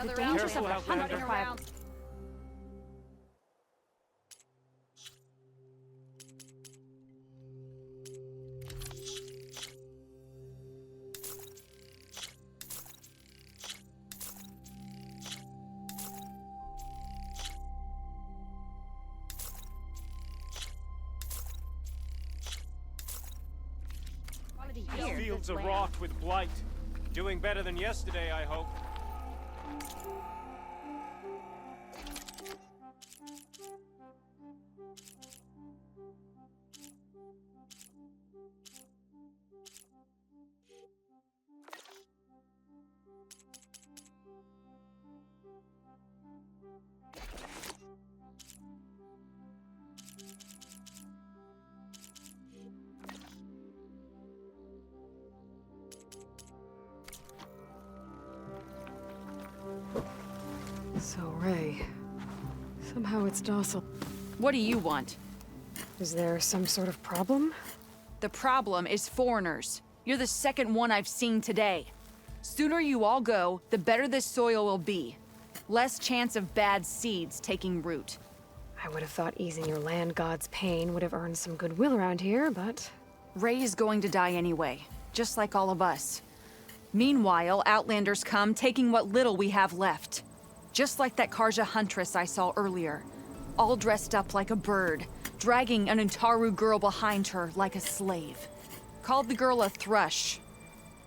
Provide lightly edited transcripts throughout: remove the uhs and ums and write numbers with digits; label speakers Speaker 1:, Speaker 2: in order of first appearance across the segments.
Speaker 1: The dangers of the hunting around.
Speaker 2: These fields are wrought with blight. Doing better than yesterday, I hope.
Speaker 3: So, Ray. Somehow it's docile.
Speaker 1: What do you want?
Speaker 3: Is there some sort of problem?
Speaker 1: The problem is foreigners. You're the second one I've seen today. Sooner you all go, the better this soil will be. Less chance of bad seeds taking root.
Speaker 3: I would have thought easing your land god's pain would have earned some goodwill around here, but...
Speaker 1: Ray is going to die anyway, just like all of us. Meanwhile, Outlanders come, taking what little we have left. Just like that Karja huntress I saw earlier. All dressed up like a bird, dragging an Untaru girl behind her like a slave. Called the girl a thrush.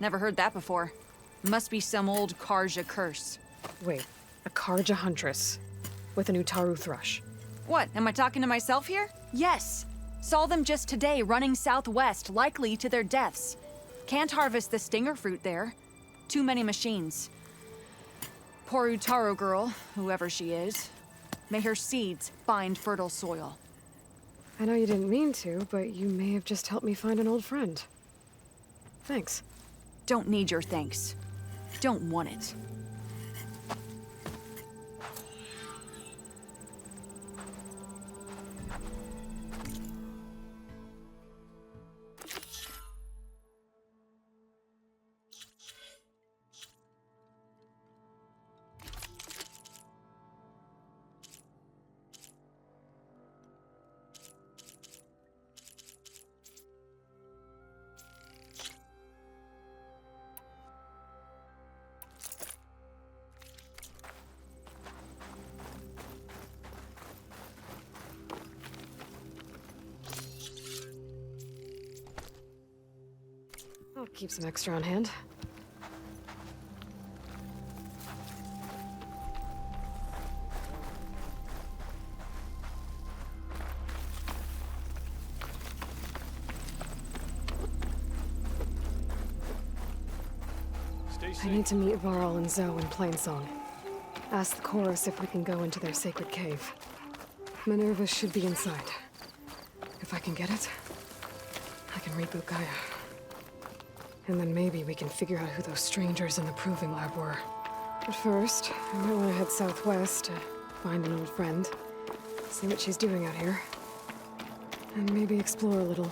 Speaker 1: Never heard that before. Must be some old Karja curse.
Speaker 3: Wait, a Karja huntress with an Utaru thrush.
Speaker 1: What, am I talking to myself here? Yes. Saw them just today running southwest, likely to their deaths. Can't harvest the stinger fruit there. Too many machines. Poor Utaru girl, whoever she is. May her seeds find fertile soil.
Speaker 3: I know you didn't mean to, but you may have just helped me find an old friend. Thanks.
Speaker 1: Don't need your thanks. Don't want it.
Speaker 3: I'll keep some extra on hand. I need to meet Varl and Zoe in Plainsong. Ask the chorus if we can go into their sacred cave. Minerva should be inside. If I can get it, I can reboot Gaia. And then maybe we can figure out who those strangers in the proving lab were. But first, I might want to head southwest to find an old friend. See what she's doing out here. And maybe explore a little.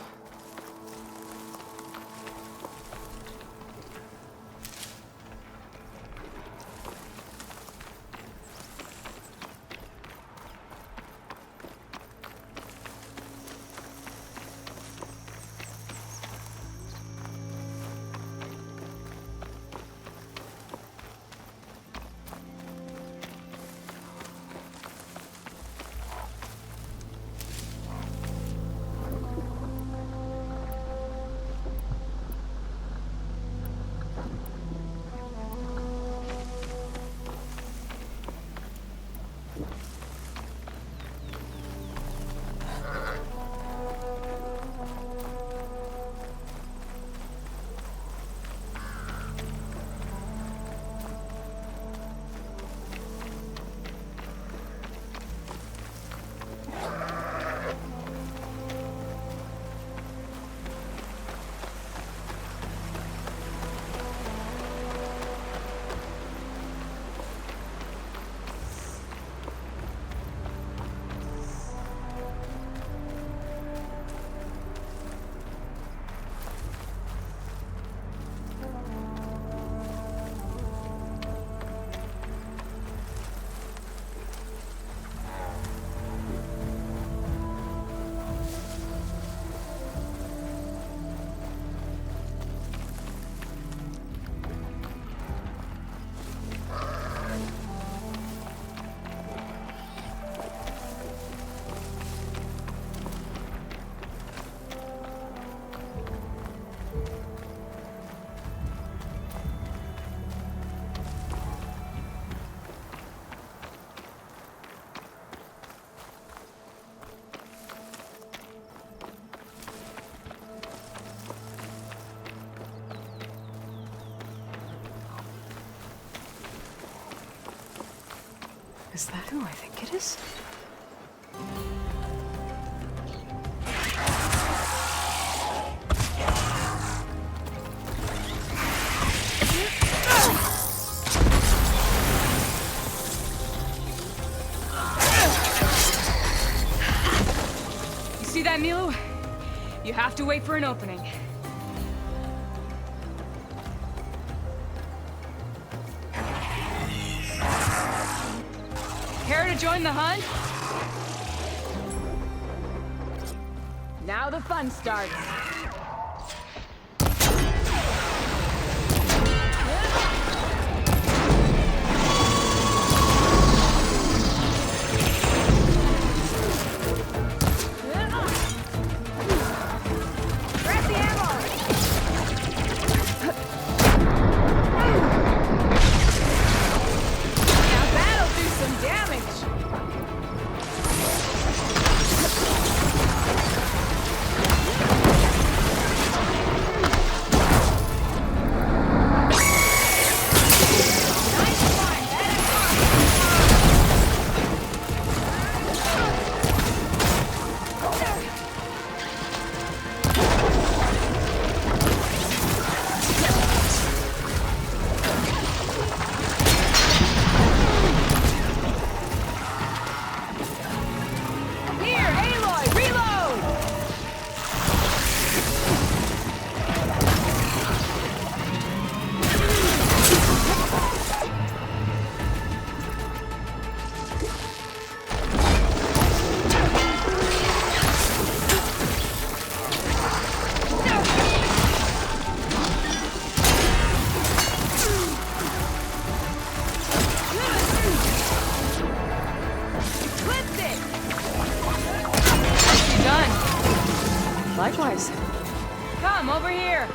Speaker 3: Is that who I think it is?
Speaker 4: You see that, Milu? You have to wait for an opening. Care to join the hunt? Now the fun starts. Grab the ammo! Now that'll do some damage! Here, Aloy, reload! Clipped it! You're done.
Speaker 3: Likewise.
Speaker 4: Come, over here.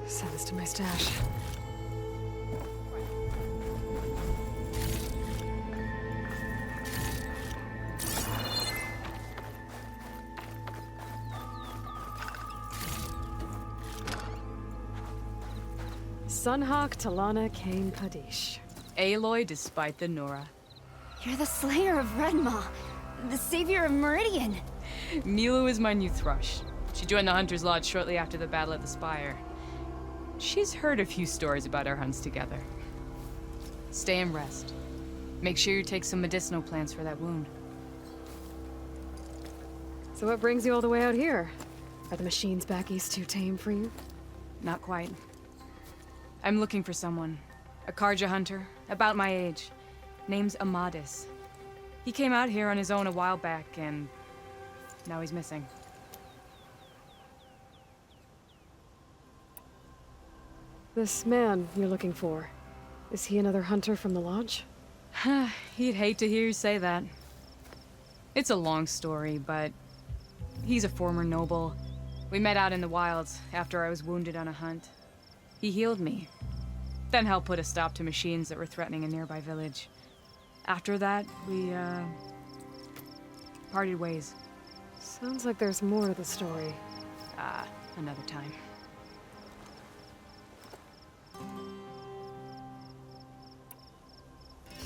Speaker 3: Send this to my stash. Sunhawk, Talanah, Kane, Kadish.
Speaker 4: Aloy despite the Nora.
Speaker 5: You're the slayer of Redmaw, the savior of Meridian.
Speaker 4: Milu is my new thrush. She joined the Hunter's Lodge shortly after the Battle of the Spire. She's heard a few stories about our hunts together. Stay and rest. Make sure you take some medicinal plants for that wound.
Speaker 3: So what brings you all the way out here? Are the machines back east too tame for you?
Speaker 4: Not quite. I'm looking for someone. A Karja hunter, about my age. Name's Amadis. He came out here on his own a while back, and now he's missing.
Speaker 3: This man you're looking for, is he another hunter from the lodge?
Speaker 4: He'd hate to hear you say that. It's a long story, but he's a former noble. We met out in the wilds after I was wounded on a hunt. He healed me, then helped put a stop to machines that were threatening a nearby village. After that, we, parted ways.
Speaker 3: Sounds like there's more to the story.
Speaker 4: Another time.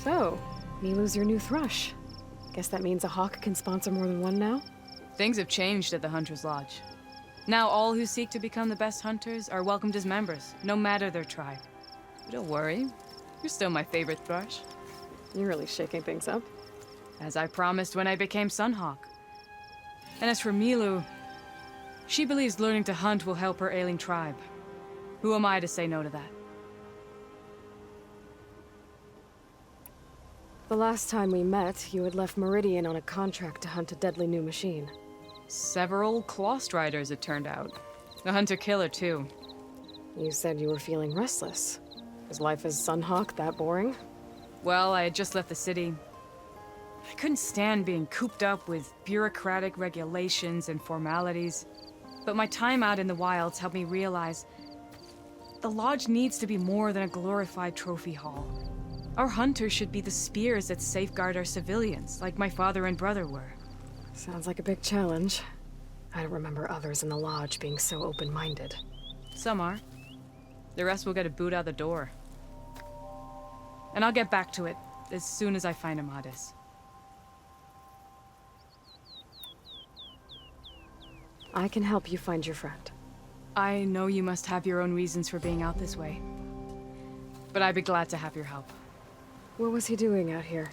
Speaker 3: So, Milu's your new thrush. Guess that means a hawk can sponsor more than one now?
Speaker 4: Things have changed at the Hunter's Lodge. Now all who seek to become the best hunters are welcomed as members, no matter their tribe. But don't worry, you're still my favorite thrush.
Speaker 3: You're really shaking things up.
Speaker 4: As I promised when I became Sunhawk. And as for Milu, she believes learning to hunt will help her ailing tribe. Who am I to say no to that?
Speaker 3: The last time we met, you had left Meridian on a contract to hunt a deadly new machine.
Speaker 4: Several Claw Striders, it turned out. A hunter-killer, too.
Speaker 3: You said you were feeling restless. Is life as Sunhawk that boring?
Speaker 4: Well, I had just left the city. I couldn't stand being cooped up with bureaucratic regulations and formalities. But my time out in the wilds helped me realize the Lodge needs to be more than a glorified trophy hall. Our hunters should be the spears that safeguard our civilians, like my father and brother were.
Speaker 3: Sounds like a big challenge. I don't remember others in the Lodge being so open-minded.
Speaker 4: Some are. The rest will get a boot out the door. And I'll get back to it as soon as I find Amadis.
Speaker 3: I can help you find your friend.
Speaker 4: I know you must have your own reasons for being out this way. But I'd be glad to have your help.
Speaker 3: What was he doing out here?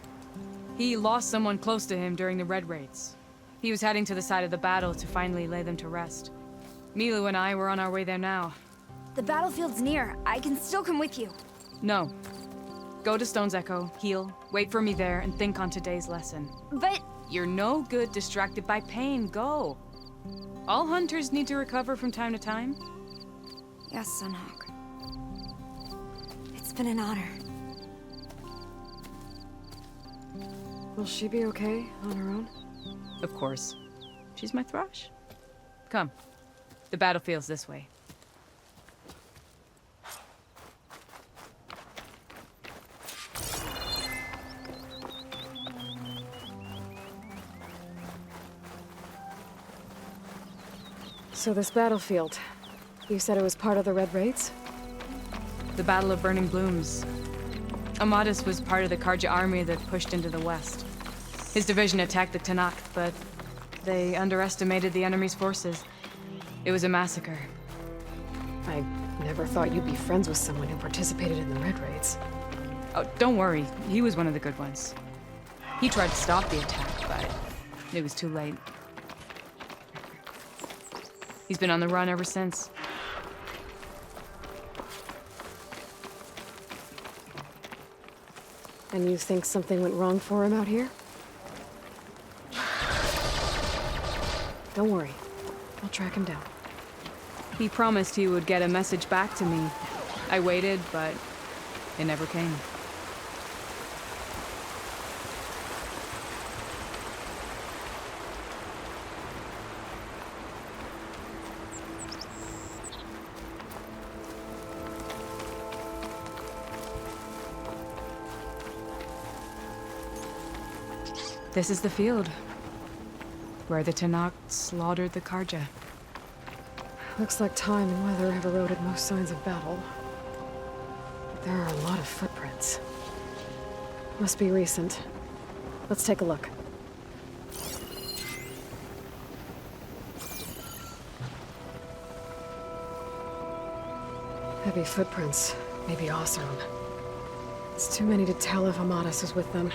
Speaker 4: He lost someone close to him during the Red Raids. He was heading to the side of the battle to finally lay them to rest. Milu and I were on our way there now.
Speaker 5: The battlefield's near. I can still come with you.
Speaker 4: No. Go to Stone's Echo, heal, wait for me there, and think on today's lesson.
Speaker 5: But...
Speaker 4: You're no good distracted by pain. Go. All hunters need to recover from time to time.
Speaker 5: Yes, Sunhawk. It's been an honor.
Speaker 3: Will she be okay on her own?
Speaker 4: Of course. She's my thrush. Come. The battlefield's this way.
Speaker 3: So this battlefield, you said it was part of the Red Raids?
Speaker 4: The Battle of Burning Blooms. Amadis was part of the Karja army that pushed into the west. His division attacked the Talanah, but they underestimated the enemy's forces. It was a massacre.
Speaker 3: I never thought you'd be friends with someone who participated in the Red Raids.
Speaker 4: Oh, don't worry. He was one of the good ones. He tried to stop the attack, but it was too late. He's been on the run ever since.
Speaker 3: And you think something went wrong for him out here? Don't worry. I'll track him down.
Speaker 4: He promised he would get a message back to me. I waited, but it never came. This is the field, where the Talanah slaughtered the Karja.
Speaker 3: Looks like time and weather have eroded most signs of battle. But there are a lot of footprints. Must be recent. Let's take a look. Heavy footprints. Maybe Oseram. It's too many to tell if Amadis is with them.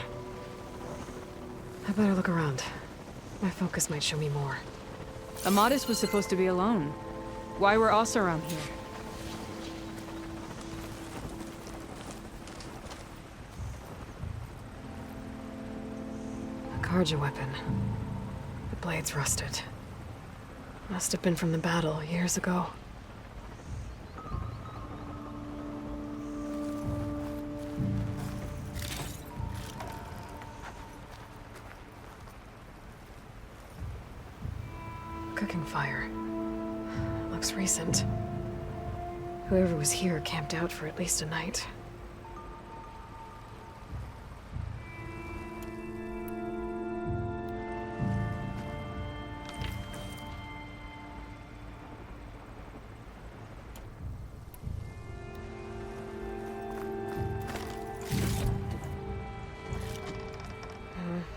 Speaker 3: I better look around. My focus might show me more.
Speaker 4: Amadis was supposed to be alone. Why were Oseram here?
Speaker 3: A Karja weapon. The blade's rusted. Must have been from the battle years ago. Cooking fire. Looks recent. Whoever was here camped out for at least a night.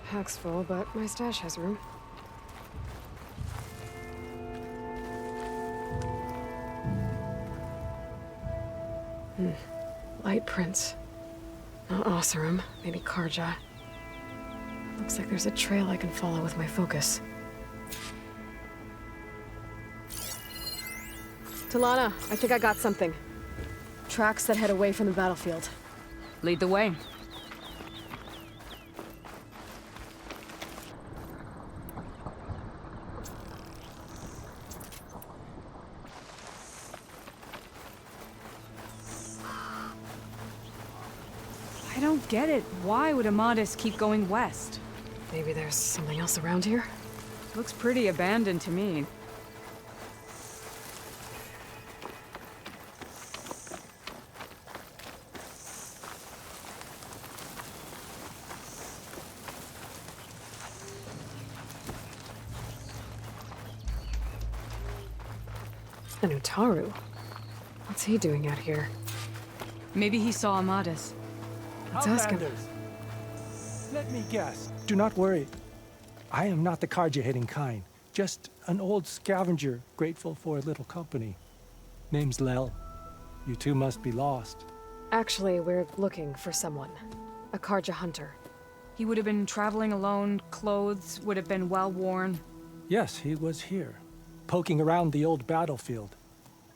Speaker 3: Pack's full, but my stash has room. Light prints. Not Oseram, maybe Karja. Looks like there's a trail I can follow with my focus. Talanah, I think I got something. Tracks that head away from the battlefield.
Speaker 4: Lead the way. I don't get it. Why would Amadis keep going west?
Speaker 3: Maybe there's something else around here?
Speaker 4: Looks pretty abandoned to me.
Speaker 3: And Utaru? What's he doing out here?
Speaker 4: Maybe he saw Amadis.
Speaker 3: Let's ask him.
Speaker 6: Outlanders, let me guess. Do not worry. I am not the Karja-hating kind. Just an old scavenger grateful for a little company. Name's Lel. You two must be lost.
Speaker 3: Actually, we're looking for someone. A Karja hunter.
Speaker 4: He would have been traveling alone, clothes would have been well worn.
Speaker 6: Yes, he was here, poking around the old battlefield.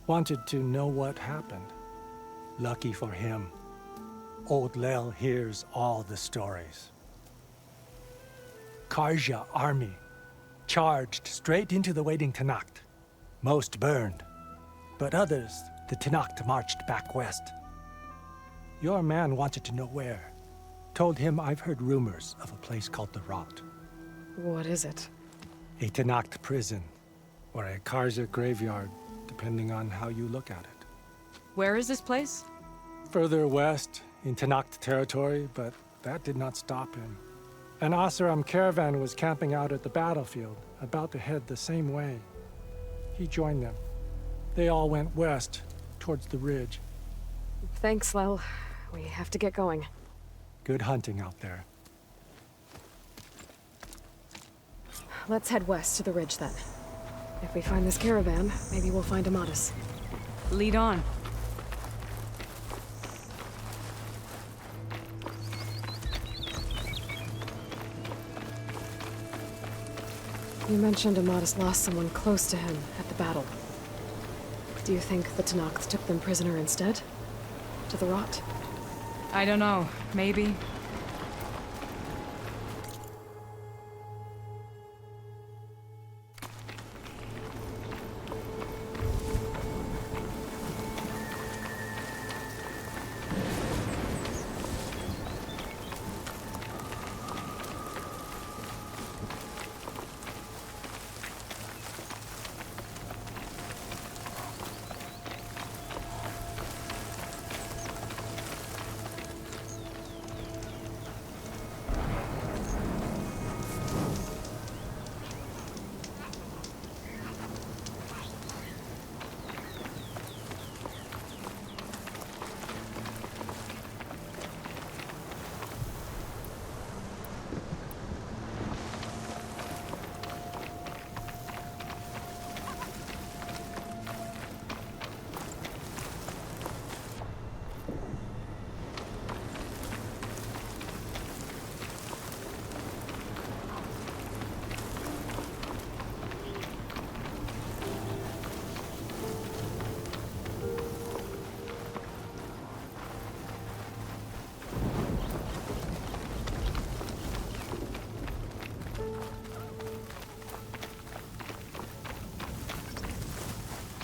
Speaker 6: Wanted to know what happened. Lucky for him, old Lel hears all the stories. Karja army charged straight into the waiting Tanacht. Most burned, but others, the Tanacht marched back west. Your man wanted to know where. Told him I've heard rumors of a place called the Rot.
Speaker 3: What is it?
Speaker 6: A Tanacht prison, or a Karja graveyard, depending on how you look at it.
Speaker 4: Where is this place?
Speaker 6: Further west, in Tanacht territory, but that did not stop him. An Oseram caravan was camping out at the battlefield, about to head the same way. He joined them. They all went west, towards the ridge.
Speaker 3: Thanks, Lel. We have to get going.
Speaker 6: Good hunting out there.
Speaker 3: Let's head west to the ridge then. If we find this caravan, maybe we'll find Amadis.
Speaker 4: Lead on.
Speaker 3: You mentioned Amadis lost someone close to him at the battle. Do you think the Tanacht took them prisoner instead? To the Rot?
Speaker 4: I don't know. Maybe.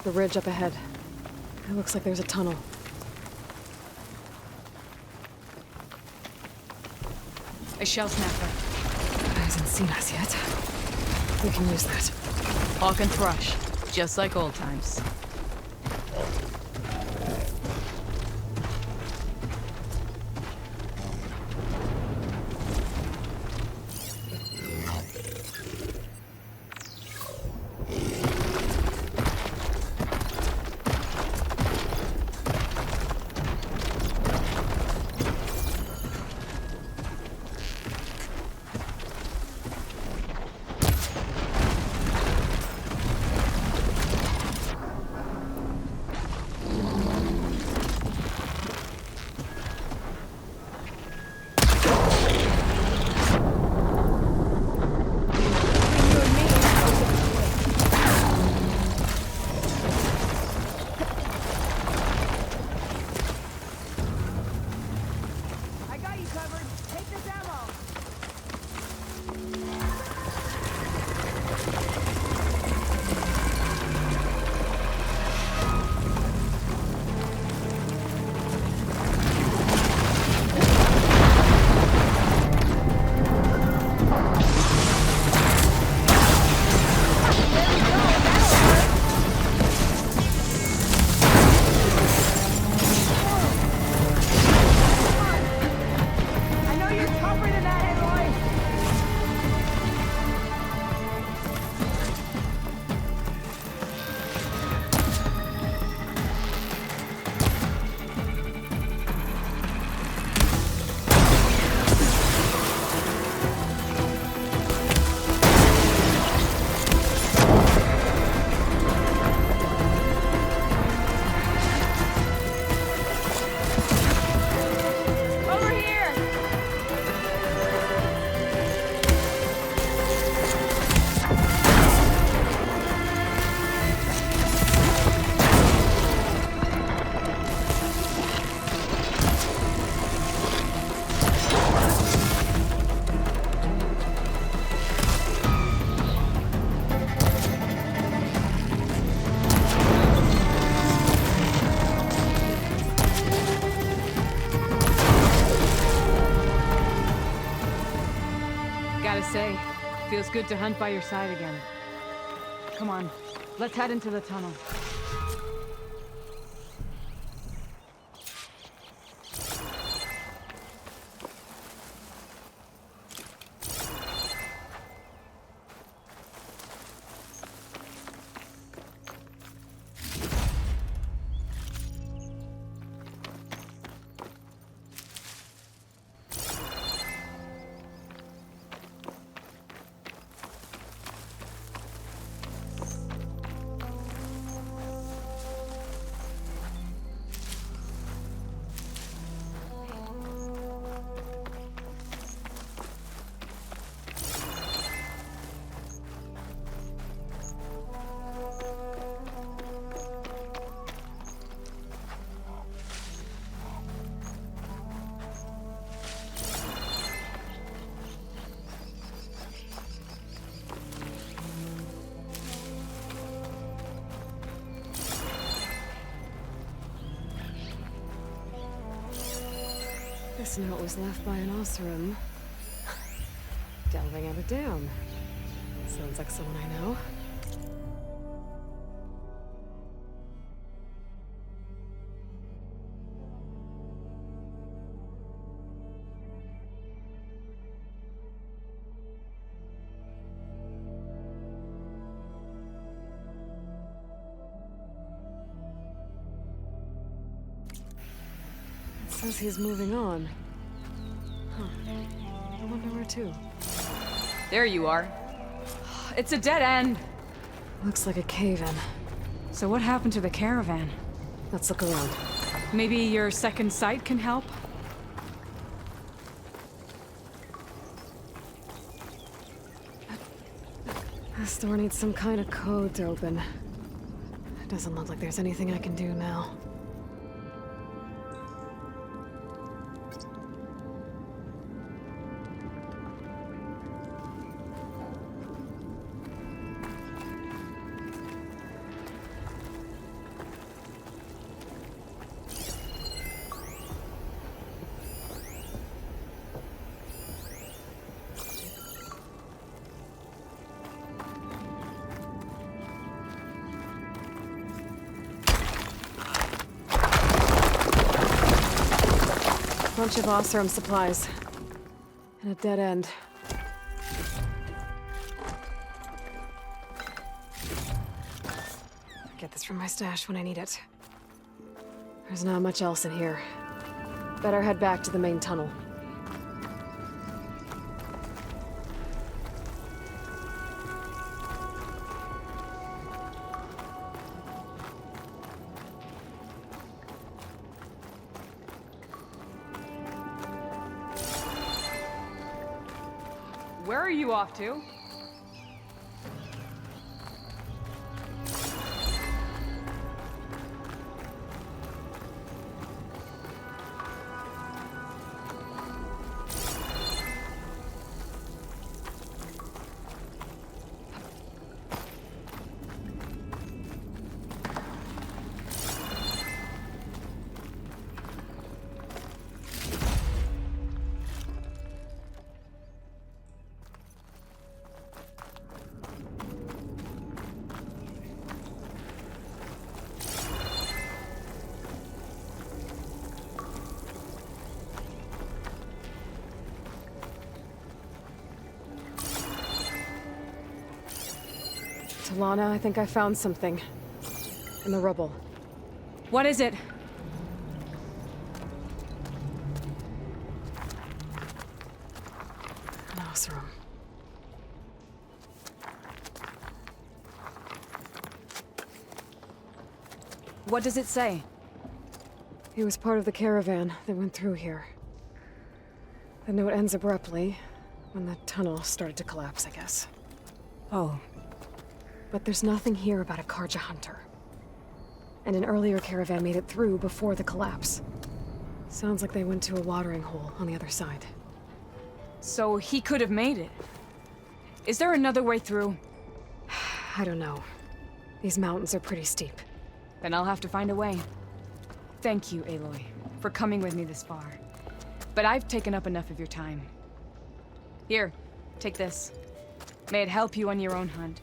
Speaker 3: The ridge up ahead. It looks like there's a tunnel.
Speaker 4: A shell snapper.
Speaker 3: Hasn't seen us yet. We can use that.
Speaker 4: Hawk and thrush. Just like old times. Feels good to hunt by your side again. Come on, let's head into the tunnel.
Speaker 3: This note was left by an Osram. Delving out a dam. Sounds like someone I know. It says he's moving on. Huh. I wonder where to.
Speaker 4: There you are. It's a dead end.
Speaker 3: Looks like a cave-in.
Speaker 4: So what happened to the caravan?
Speaker 3: Let's look around.
Speaker 4: Maybe your second sight can help?
Speaker 3: This door needs some kind of code to open. It doesn't look like there's anything I can do now. Bunch of Osram supplies. And a dead end. Get this from my stash when I need it. There's not much else in here. Better head back to the main tunnel.
Speaker 4: Where are you off to?
Speaker 3: Talanah, I think I found something. In the rubble.
Speaker 4: What is it?
Speaker 3: An Osram.
Speaker 4: What does it say?
Speaker 3: He was part of the caravan that went through here. The note ends abruptly, when the tunnel started to collapse, I guess.
Speaker 4: Oh.
Speaker 3: But there's nothing here about a Karja hunter. And an earlier caravan made it through before the collapse. Sounds like they went to a watering hole on the other side.
Speaker 4: So he could have made it. Is there another way through?
Speaker 3: I don't know. These mountains are pretty steep.
Speaker 4: Then I'll have to find a way. Thank you, Aloy, for coming with me this far. But I've taken up enough of your time. Here, take this. May it help you on your own hunt.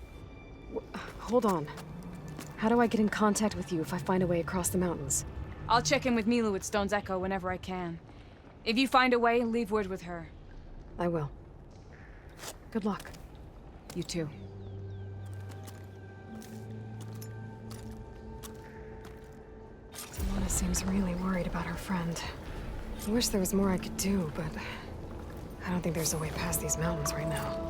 Speaker 3: Hold on. How do I get in contact with you if I find a way across the mountains?
Speaker 4: I'll check in with Milu at Stone's Echo whenever I can. If you find a way, leave word with her.
Speaker 3: I will. Good luck.
Speaker 4: You too.
Speaker 3: Talanah seems really worried about her friend. I wish there was more I could do, but I don't think there's a way past these mountains right now.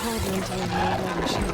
Speaker 3: Called into a machine.